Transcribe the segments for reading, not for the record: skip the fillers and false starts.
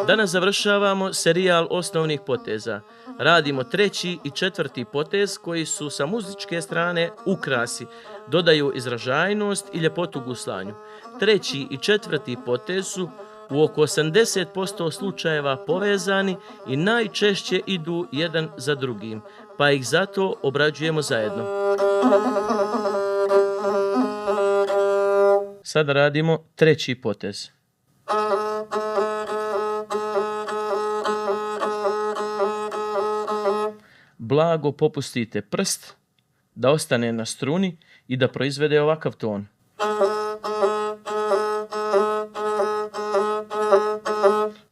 Danas završavamo serijal osnovnih poteza. Radimo treći i četvrti potez koji su sa muzičke strane ukrasi, dodaju izražajnost i ljepotu guslanju. Treći i četvrti potez su u oko 80% slučajeva povezani i najčešće idu jedan za drugim, pa ih zato obrađujemo zajedno. Sada radimo treći potez. Blago popustite prst da ostane na struni i da proizvede ovakav ton.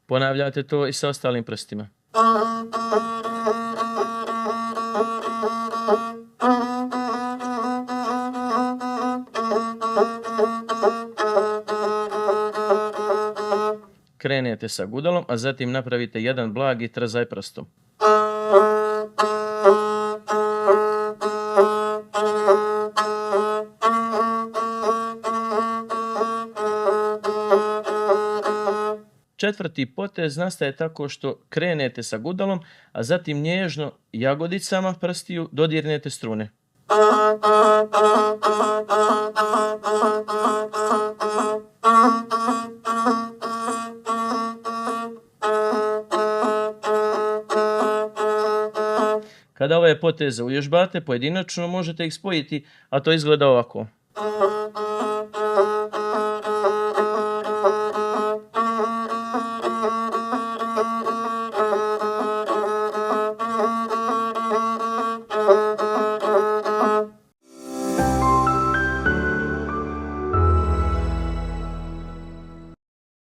Ponavljate to i sa ostalim prstima. Krenete sa gudalom, a zatim napravite jedan blagi trzaj prstom. Četvrti potez nastaje tako što krenete sa gudalom, a zatim nježno jagodicama prstiju dodirnete strune. Kada ove poteze uvježbate pojedinačno, možete ih spojiti, a to izgleda ovako.